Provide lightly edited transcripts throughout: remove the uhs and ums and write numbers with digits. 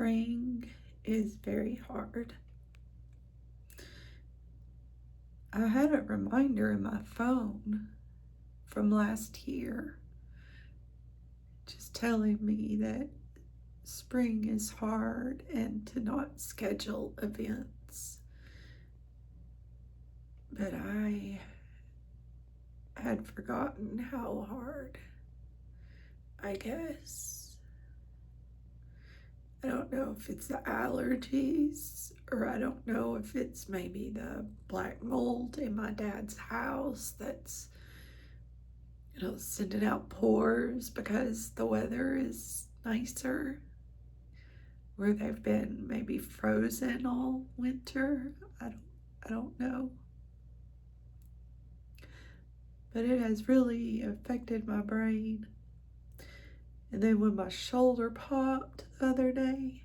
Spring is very hard. I had a reminder in my phone from last year just telling me that spring is hard and to not schedule events. But I had forgotten how hard, I guess. I don't know if it's the allergies, or I don't know if it's maybe the black mold in my dad's house that's, sending out pores because the weather is nicer, where they've been maybe frozen all winter. I don't know. But it has really affected my brain. And then when my shoulder popped the other day,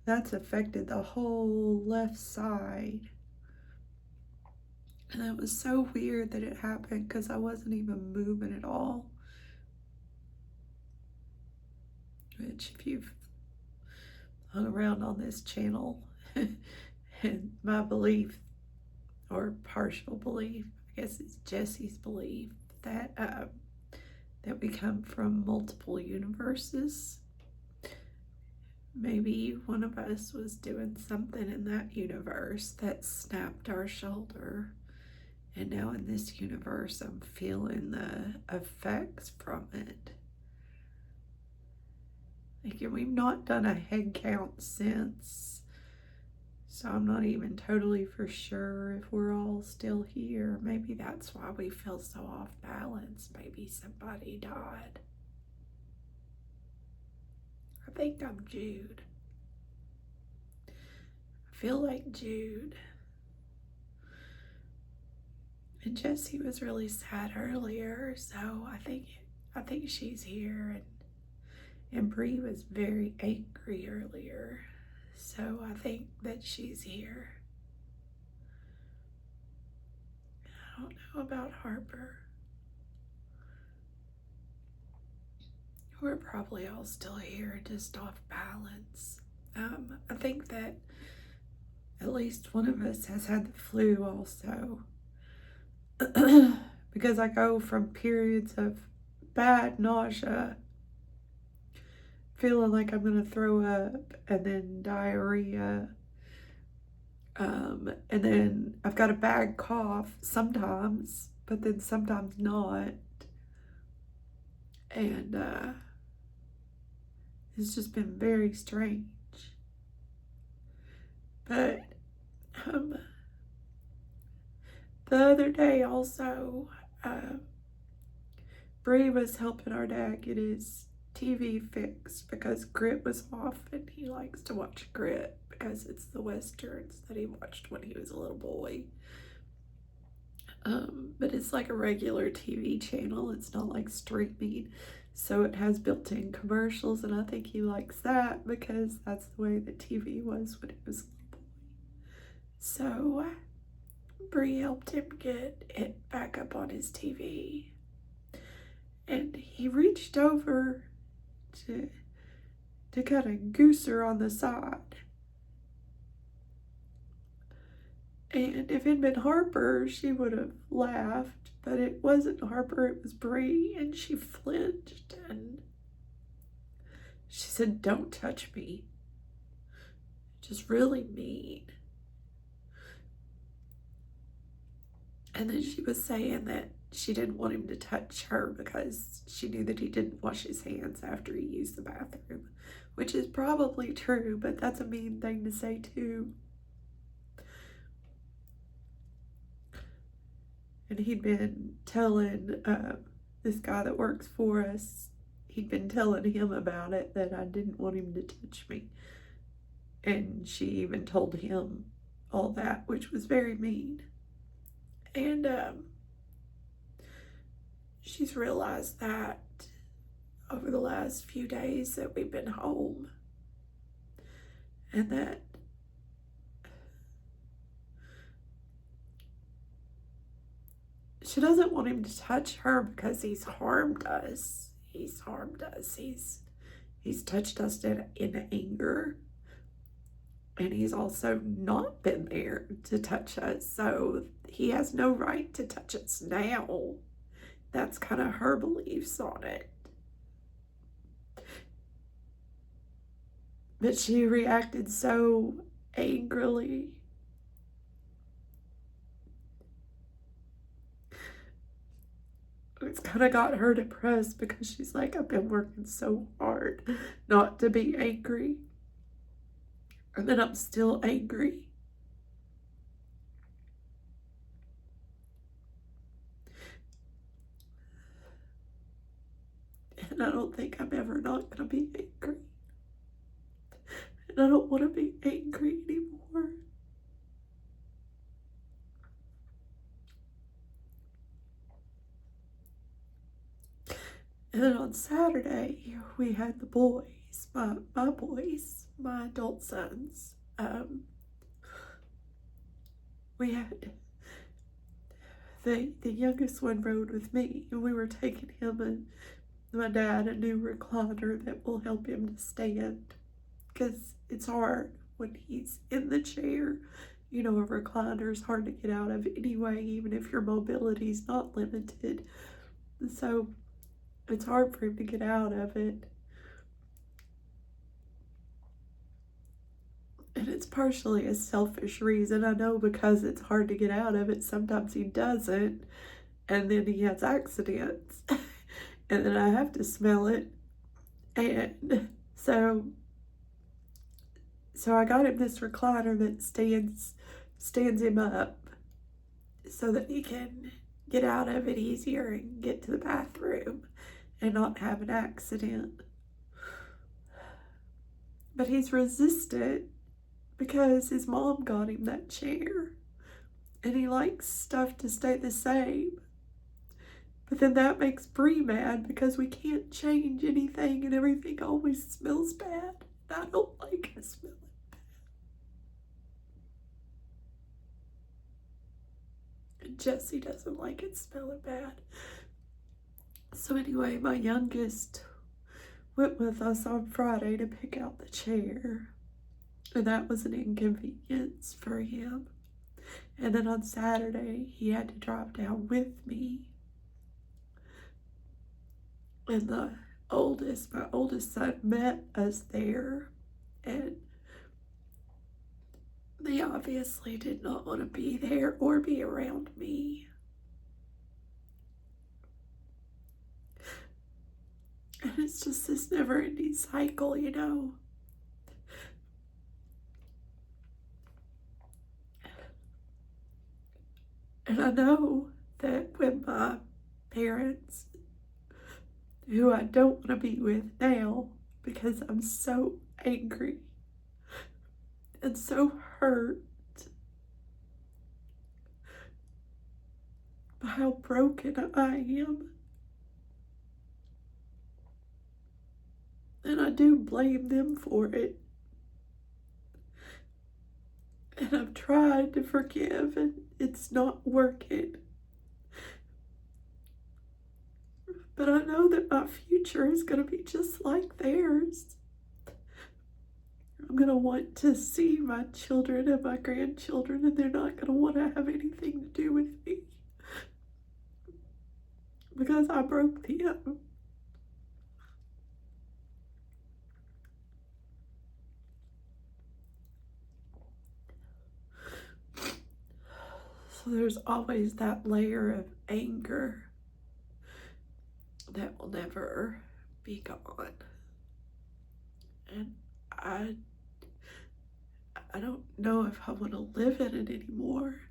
that's affected the whole left side. And it was so weird that it happened because I wasn't even moving at all. Which, if you've hung around on this channel, and my belief, or partial belief, I guess it's Jesse's belief, that that we come from multiple universes. Maybe one of us was doing something in that universe that snapped our shoulder. And now in this universe, I'm feeling the effects from it. We've not done a head count since. So I'm not even totally for sure if we're all still here. Maybe that's why we feel so off balance. Maybe somebody died. I think I'm Jude. I feel like Jude. And Jessie was really sad earlier, so I think she's here. And Bree was very angry earlier, so I think that she's here. I don't know about Harper. We're probably all still here, just off balance. I think that at least one of us has had the flu also. Because I go from periods of bad nausea, feeling like I'm going to throw up, and then diarrhea. And then I've got a bad cough sometimes, but then sometimes not. And it's just been very strange. But the other day also, Bree was helping our dad get his TV fixed because Grit was off, and he likes to watch Grit because it's the westerns that he watched when he was a little boy. But it's like a regular TV channel. It's not like streaming, so it has built-in commercials, and I think he likes that because that's the way the TV was when he was a little boy. So Bree helped him get it back up on his TV, and he reached over to kind of goose her on the side. And if it had been Harper, she would have laughed, but it wasn't Harper, it was Bree, and she flinched and she said, "Don't touch me." Just really mean. And then she was saying that she didn't want him to touch her because she knew that he didn't wash his hands after he used the bathroom, which is probably true, but that's a mean thing to say too. And he'd been telling this guy that works for us, he'd been telling him about it, that I didn't want him to touch me. And she even told him all that, which was very mean. And she's realized that over the last few days that we've been home, and that she doesn't want him to touch her because he's harmed us. He's He's touched us in anger. And he's also not been there to touch us. So he has no right to touch us now. That's kind of her beliefs on it. But she reacted so angrily. It's kind of got her depressed because she's like, I've been working so hard not to be angry. And then I'm still angry. And I don't think I'm ever not going to be angry. And I don't want to be angry anymore. And then on Saturday, we had the boys, my boys, my adult sons. We had the youngest one rode with me, and we were taking him and my dad a new recliner that will help him to stand, because it's hard when he's in the chair. You know, a recliner is hard to get out of anyway, even if your mobility is not limited. So it's hard for him to get out of it. And it's partially a selfish reason. I know, because it's hard to get out of it, sometimes he doesn't, and then he has accidents. And then I have to smell it. And so I got him this recliner that stands him up so that he can get out of it easier and get to the bathroom and not have an accident. But he's resistant because his mom got him that chair, and he likes stuff to stay the same. But then that makes Bree mad because we can't change anything and everything always smells bad. I don't like it smelling bad. And Jesse doesn't like it smelling bad. So anyway, my youngest went with us on Friday to pick out the chair. And that was an inconvenience for him. And then on Saturday, he had to drive down with me. And my oldest son met us there, and they obviously did not want to be there or be around me. And it's just this never-ending cycle, you know. And I know that when my parents, who I don't want to be with now because I'm so angry and so hurt by how broken I am. And I do blame them for it. And I've tried to forgive, and it's not working. But I know that my future is going to be just like theirs. I'm going to want to see my children and my grandchildren, and they're not going to want to have anything to do with me because I broke them. So there's always that layer of anger that will never be gone. And I don't know if I want to live in it anymore.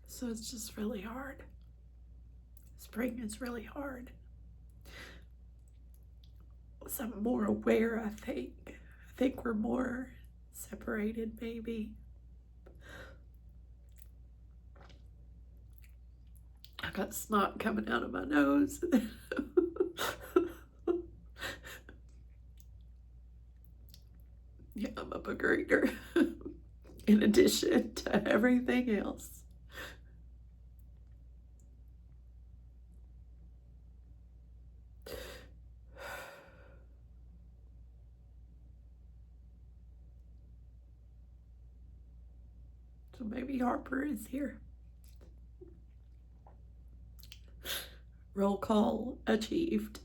So it's just really hard. Spring is really hard. So I'm more aware, I think. I think we're more separated, maybe. I got snot coming out of my nose. Yeah, I'm a booger eater. In addition to everything else. So maybe Harper is here. Roll call achieved.